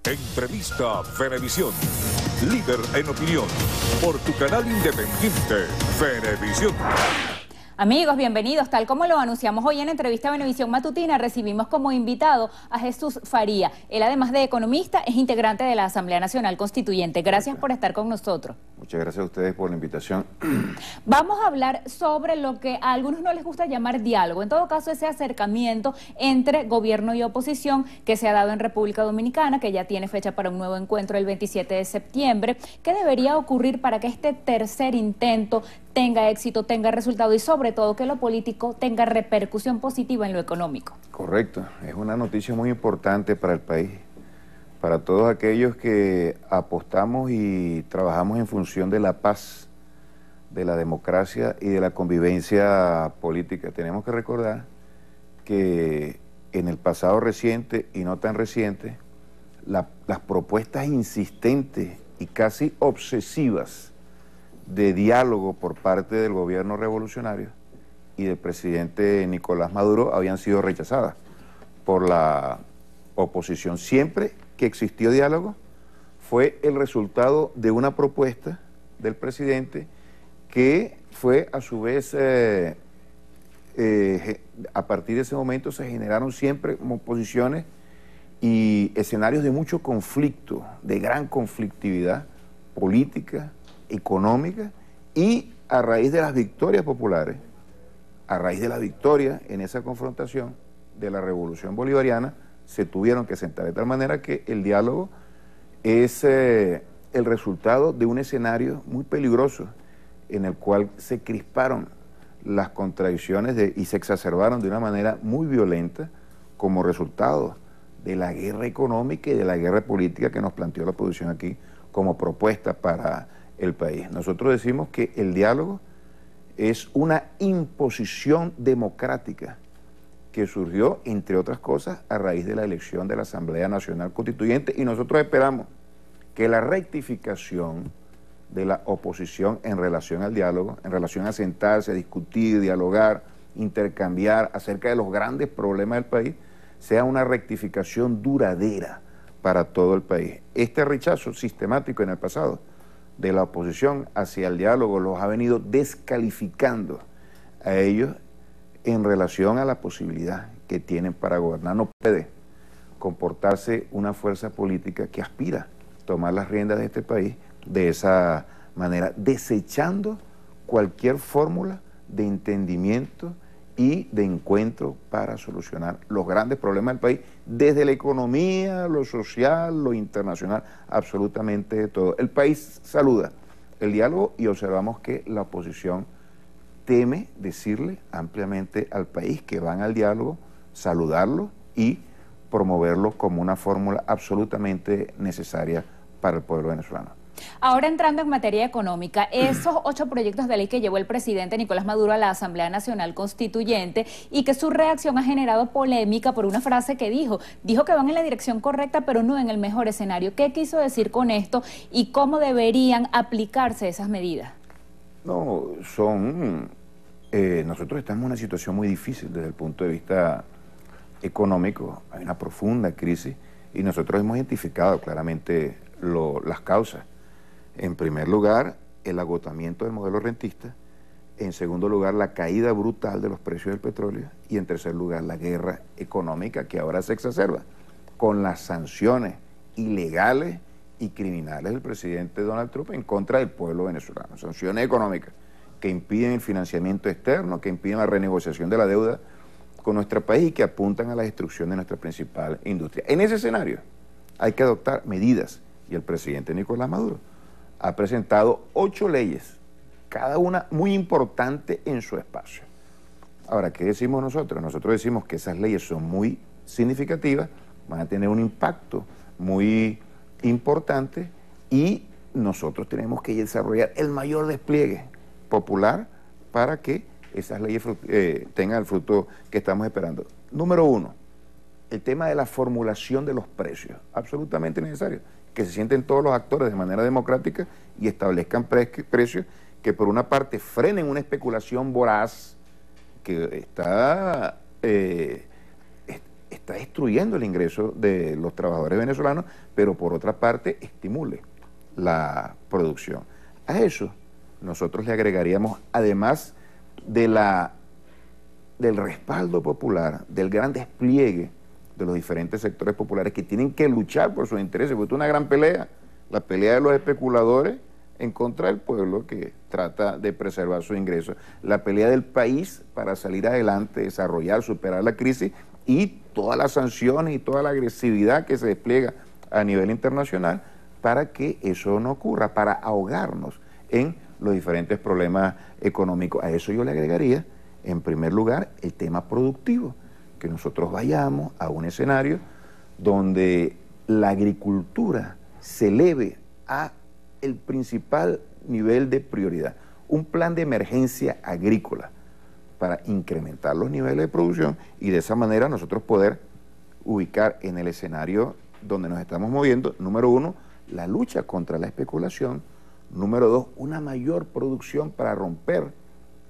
Entrevista Venevisión. Líder en opinión. Por tu canal independiente, Venevisión. Amigos, bienvenidos. Tal como lo anunciamos hoy en Entrevista Venevisión Matutina, recibimos como invitado a Jesús Faría. Él, además de economista, es integrante de la Asamblea Nacional Constituyente. Gracias por estar con nosotros. Muchas gracias a ustedes por la invitación. Vamos a hablar sobre lo que a algunos no les gusta llamar diálogo. En todo caso, ese acercamiento entre gobierno y oposición que se ha dado en República Dominicana, que ya tiene fecha para un nuevo encuentro el 27 de septiembre. ¿Qué debería ocurrir para que este tercer intento tenga éxito, tenga resultado y sobre todo que lo político tenga repercusión positiva en lo económico? Correcto, es una noticia muy importante para el país, para todos aquellos que apostamos y trabajamos en función de la paz, de la democracia y de la convivencia política. Tenemos que recordar que en el pasado reciente y no tan reciente, las propuestas insistentes y casi obsesivas de diálogo por parte del gobierno revolucionario y del presidente Nicolás Maduro habían sido rechazadas por la oposición. Siempre que existió diálogo fue el resultado de una propuesta del presidente que fue a su vez, a partir de ese momento se generaron siempre posiciones y escenarios de mucho conflicto, de gran conflictividad política, económica, y a raíz de las victorias populares, a raíz de la victoria en esa confrontación de la revolución bolivariana, se tuvieron que sentar de tal manera que el diálogo es el resultado de un escenario muy peligroso en el cual se crisparon las contradicciones y se exacerbaron de una manera muy violenta como resultado de la guerra económica y de la guerra política que nos planteó la oposición aquí como propuesta para el país. Nosotros decimos que el diálogo es una imposición democrática que surgió, entre otras cosas, a raíz de la elección de la Asamblea Nacional Constituyente, y nosotros esperamos que la rectificación de la oposición en relación al diálogo, en relación a sentarse, a discutir, dialogar, intercambiar acerca de los grandes problemas del país, sea una rectificación duradera para todo el país. Este rechazo sistemático en el pasado de la oposición hacia el diálogo los ha venido descalificando a ellos en relación a la posibilidad que tienen para gobernar. No puede comportarse una fuerza política que aspira a tomar las riendas de este país de esa manera, desechando cualquier fórmula de entendimiento y de encuentro para solucionar los grandes problemas del país, desde la economía, lo social, lo internacional, absolutamente todo. El país saluda el diálogo y observamos que la oposición teme decirle ampliamente al país que van al diálogo, saludarlo y promoverlo como una fórmula absolutamente necesaria para el pueblo venezolano. Ahora, entrando en materia económica, esos 8 proyectos de ley que llevó el presidente Nicolás Maduro a la Asamblea Nacional Constituyente y que su reacción ha generado polémica por una frase que dijo que van en la dirección correcta pero no en el mejor escenario. ¿Qué quiso decir con esto y cómo deberían aplicarse esas medidas? No, nosotros estamos en una situación muy difícil desde el punto de vista económico, hay una profunda crisis y nosotros hemos identificado claramente las causas. En primer lugar, el agotamiento del modelo rentista. En segundo lugar, la caída brutal de los precios del petróleo. Y en tercer lugar, la guerra económica que ahora se exacerba con las sanciones ilegales y criminales del presidente Donald Trump en contra del pueblo venezolano. Sanciones económicas que impiden el financiamiento externo, que impiden la renegociación de la deuda con nuestro país y que apuntan a la destrucción de nuestra principal industria. En ese escenario hay que adoptar medidas y el presidente Nicolás Maduro ha presentado 8 leyes, cada una muy importante en su espacio. Ahora, ¿qué decimos nosotros? Nosotros decimos que esas leyes son muy significativas, van a tener un impacto muy importante y nosotros tenemos que desarrollar el mayor despliegue popular para que esas leyes tengan el fruto que estamos esperando. Número 1, el tema de la formulación de los precios, absolutamente necesario, que se sienten todos los actores de manera democrática y establezcan precios que por una parte frenen una especulación voraz que está está destruyendo el ingreso de los trabajadores venezolanos, pero por otra parte estimule la producción. A eso nosotros le agregaríamos, además del respaldo popular, del gran despliegue de los diferentes sectores populares que tienen que luchar por sus intereses, porque es una gran pelea, la pelea de los especuladores en contra del pueblo que trata de preservar sus ingresos, la pelea del país para salir adelante, desarrollar, superar la crisis y todas las sanciones y toda la agresividad que se despliega a nivel internacional para que eso no ocurra, para ahogarnos en los diferentes problemas económicos. A eso yo le agregaría, en primer lugar, el tema productivo, que nosotros vayamos a un escenario donde la agricultura se eleve a el principal nivel de prioridad, un plan de emergencia agrícola para incrementar los niveles de producción y de esa manera nosotros poder ubicar en el escenario donde nos estamos moviendo, número uno, la lucha contra la especulación, número dos, una mayor producción para romper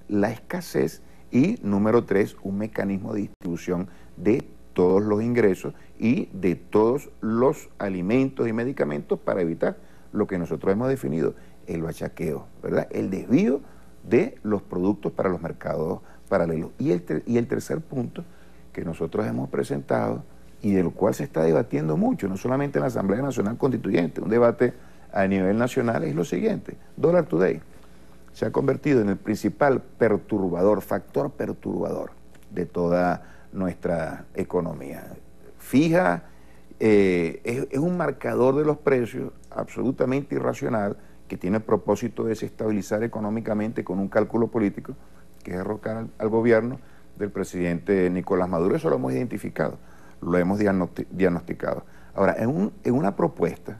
la escasez y número tres, un mecanismo de distribución de todos los ingresos y de todos los alimentos y medicamentos para evitar lo que nosotros hemos definido, el bachaqueo, ¿verdad? El desvío de los productos para los mercados paralelos. Y el tercer punto que nosotros hemos presentado y de lo cual se está debatiendo mucho, no solamente en la Asamblea Nacional Constituyente, un debate a nivel nacional, es lo siguiente: Dollar Today se ha convertido en el principal perturbador, factor perturbador de toda nuestra economía. Fija, es un marcador de los precios absolutamente irracional que tiene el propósito de desestabilizar económicamente con un cálculo político que es derrocar al gobierno del presidente Nicolás Maduro. Eso lo hemos identificado, lo hemos diagnosticado. Ahora, en una propuesta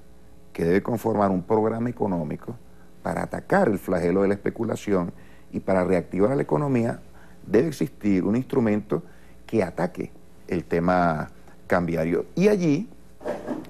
que debe conformar un programa económico para atacar el flagelo de la especulación y para reactivar la economía, debe existir un instrumento que ataque el tema cambiario. Y allí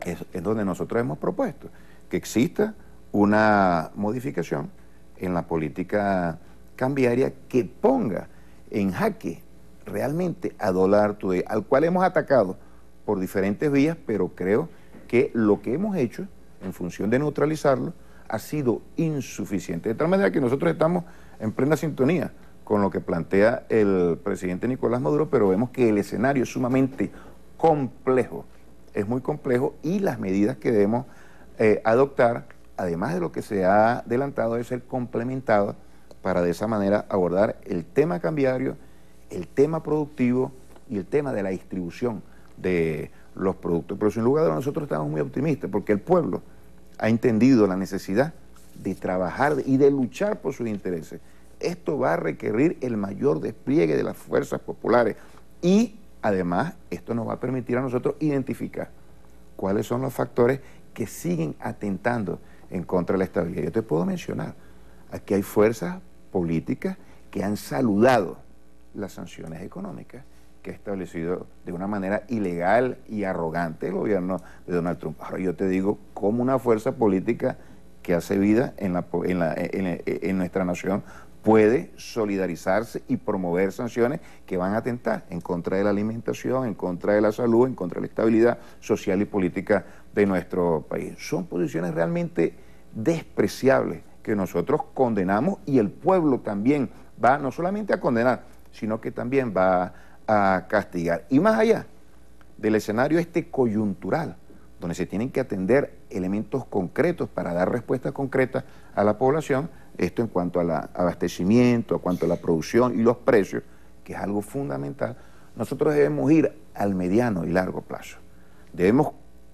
es donde nosotros hemos propuesto que exista una modificación en la política cambiaria que ponga en jaque realmente a Dollar Today, al cual hemos atacado por diferentes vías, pero creo que lo que hemos hecho en función de neutralizarlo ha sido insuficiente. De tal manera que nosotros estamos en plena sintonía con lo que plantea el presidente Nicolás Maduro, pero vemos que el escenario es sumamente complejo, es muy complejo, y las medidas que debemos adoptar, además de lo que se ha adelantado, debe ser complementado para de esa manera abordar el tema cambiario, el tema productivo y el tema de la distribución de los productos. Pero sin lugar a dudas nosotros estamos muy optimistas porque el pueblo ha entendido la necesidad de trabajar y de luchar por sus intereses. Esto va a requerir el mayor despliegue de las fuerzas populares y además esto nos va a permitir a nosotros identificar cuáles son los factores que siguen atentando en contra de la estabilidad. Yo te puedo mencionar, aquí hay fuerzas políticas que han saludado las sanciones económicas que ha establecido de una manera ilegal y arrogante el gobierno de Donald Trump. Ahora yo te digo, como una fuerza política que hace vida en nuestra nación puede solidarizarse y promover sanciones que van a atentar en contra de la alimentación, en contra de la salud, en contra de la estabilidad social y política de nuestro país. Son posiciones realmente despreciables que nosotros condenamos y el pueblo también va no solamente a condenar, sino que también va a castigar. Y más allá del escenario coyuntural, donde se tienen que atender elementos concretos para dar respuestas concretas a la población, esto en cuanto al abastecimiento, en cuanto a la producción y los precios, que es algo fundamental, nosotros debemos ir al mediano y largo plazo. Debemos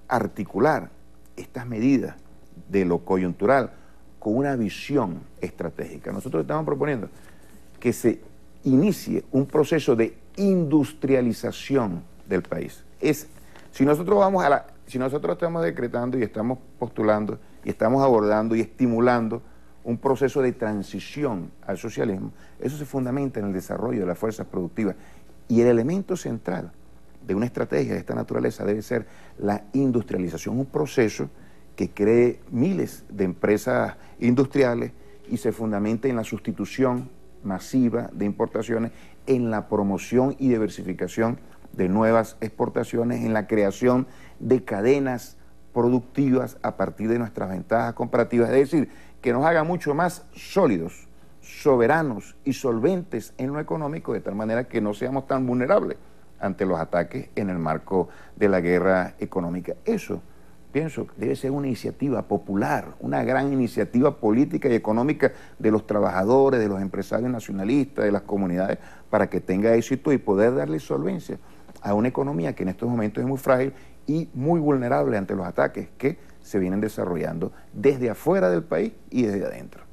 articular estas medidas de lo coyuntural con una visión estratégica. Nosotros estamos proponiendo que se inicie un proceso de industrialización del país. Si nosotros estamos decretando y estamos postulando y estamos abordando y estimulando un proceso de transición al socialismo, eso se fundamenta en el desarrollo de las fuerzas productivas y el elemento central de una estrategia de esta naturaleza debe ser la industrialización, un proceso que cree miles de empresas industriales y se fundamenta en la sustitución masiva de importaciones, en la promoción y diversificación de nuevas exportaciones, en la creación de cadenas productivas a partir de nuestras ventajas comparativas, es decir, que nos haga mucho más sólidos, soberanos y solventes en lo económico, de tal manera que no seamos tan vulnerables ante los ataques en el marco de la guerra económica. Eso, pienso, debe ser una iniciativa popular, una gran iniciativa política y económica de los trabajadores, de los empresarios nacionalistas, de las comunidades, para que tenga éxito y poder darle solvencia a una economía que en estos momentos es muy frágil y muy vulnerable ante los ataques que se vienen desarrollando desde afuera del país y desde adentro.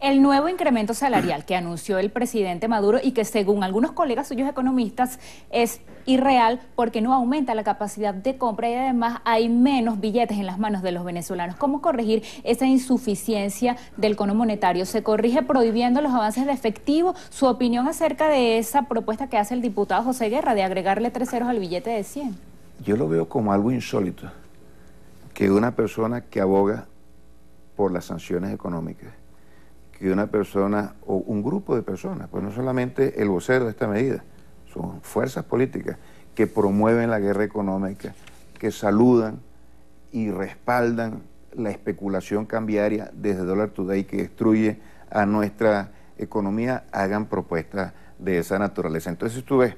El nuevo incremento salarial que anunció el presidente Maduro y que según algunos colegas suyos economistas es irreal porque no aumenta la capacidad de compra y además hay menos billetes en las manos de los venezolanos. ¿Cómo corregir esa insuficiencia del cono monetario? ¿Se corrige prohibiendo los avances de efectivo? ¿Su opinión acerca de esa propuesta que hace el diputado José Guerra de agregarle 3 ceros al billete de 100? Yo lo veo como algo insólito que una persona que aboga por las sanciones económicas, que una persona o un grupo de personas, pues no solamente el vocero de esta medida, son fuerzas políticas que promueven la guerra económica, que saludan y respaldan la especulación cambiaria desde Dollar Today que destruye a nuestra economía, hagan propuestas de esa naturaleza. Entonces tú ves,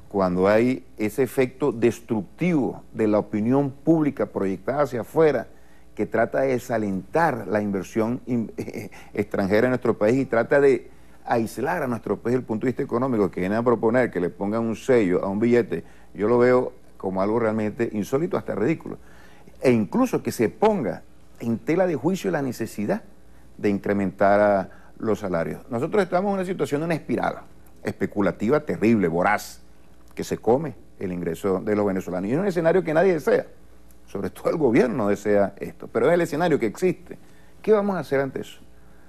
cuando hay ese efecto destructivo de la opinión pública proyectada hacia afuera, que trata de desalentar la inversión extranjera en nuestro país y trata de aislar a nuestro país desde el punto de vista económico, que vienen a proponer que le pongan un sello a un billete, yo lo veo como algo realmente insólito, hasta ridículo. E incluso que se ponga en tela de juicio la necesidad de incrementar los salarios. Nosotros estamos en una situación de una espiral especulativa terrible, voraz, que se come el ingreso de los venezolanos. Y es un escenario que nadie desea. Sobre todo el gobierno desea esto, pero es el escenario que existe. ¿Qué vamos a hacer ante eso?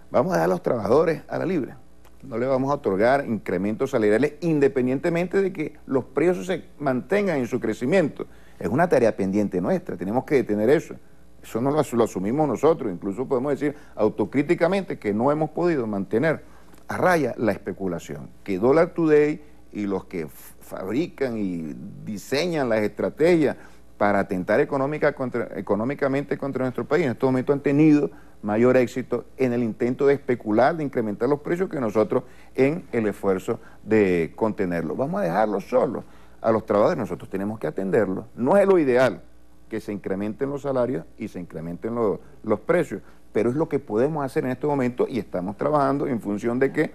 Vamos a dejar a los trabajadores a la libre. No le vamos a otorgar incrementos salariales independientemente de que los precios se mantengan en su crecimiento. Es una tarea pendiente nuestra, tenemos que detener eso. Eso no lo asumimos nosotros, incluso podemos decir autocríticamente que no hemos podido mantener a raya la especulación, que Dollar Today y los que fabrican y diseñan las estrategias para atentar económicamente contra nuestro país, en estos momentos han tenido mayor éxito en el intento de especular, de incrementar los precios, que nosotros en el esfuerzo de contenerlos. Vamos a dejarlos solos a los trabajadores, nosotros tenemos que atenderlos. No es lo ideal que se incrementen los salarios y se incrementen los precios, pero es lo que podemos hacer en estos momentos y estamos trabajando en función de que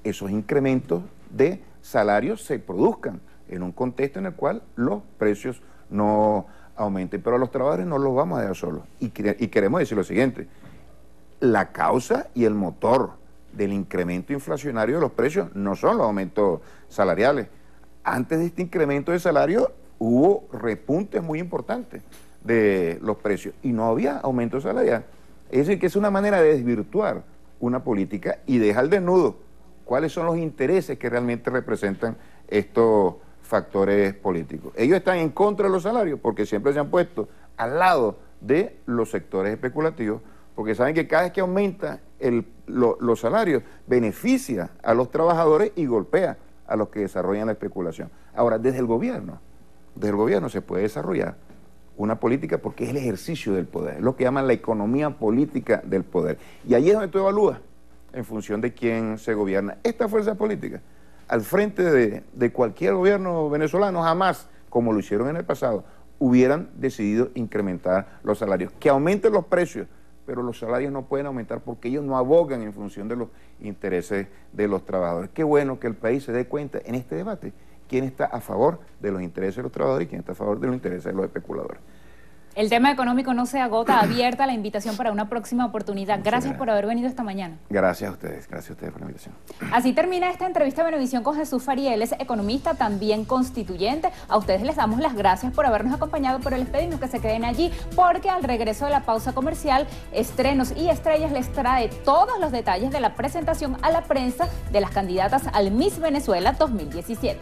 esos incrementos de salarios se produzcan en un contexto en el cual los precios no aumenten, pero a los trabajadores no los vamos a dejar solos. Y queremos decir lo siguiente, la causa y el motor del incremento inflacionario de los precios no son los aumentos salariales. Antes de este incremento de salario hubo repuntes muy importantes de los precios y no había aumento salarial. Es decir, que es una manera de desvirtuar una política y dejar al desnudo cuáles son los intereses que realmente representan estos factores políticos. Ellos están en contra de los salarios porque siempre se han puesto al lado de los sectores especulativos, porque saben que cada vez que aumenta los salarios beneficia a los trabajadores y golpea a los que desarrollan la especulación. Ahora, desde el gobierno se puede desarrollar una política porque es el ejercicio del poder, es lo que llaman la economía política del poder. Y ahí es donde tú evalúas en función de quién se gobierna. Esta fuerza política al frente de cualquier gobierno venezolano jamás, como lo hicieron en el pasado, hubieran decidido incrementar los salarios. Que aumenten los precios, pero los salarios no pueden aumentar porque ellos no abogan en función de los intereses de los trabajadores. Qué bueno que el país se dé cuenta en este debate quién está a favor de los intereses de los trabajadores y quién está a favor de los intereses de los especuladores. El tema económico no se agota, abierta la invitación para una próxima oportunidad. Gracias por haber venido esta mañana. Gracias a ustedes por la invitación. Así termina esta entrevista de Venevisión con Jesús Farieles, economista, también constituyente. A ustedes les damos las gracias por habernos acompañado, pero les pedimos que se queden allí, porque al regreso de la pausa comercial, Estrenos y Estrellas les trae todos los detalles de la presentación a la prensa de las candidatas al Miss Venezuela 2017.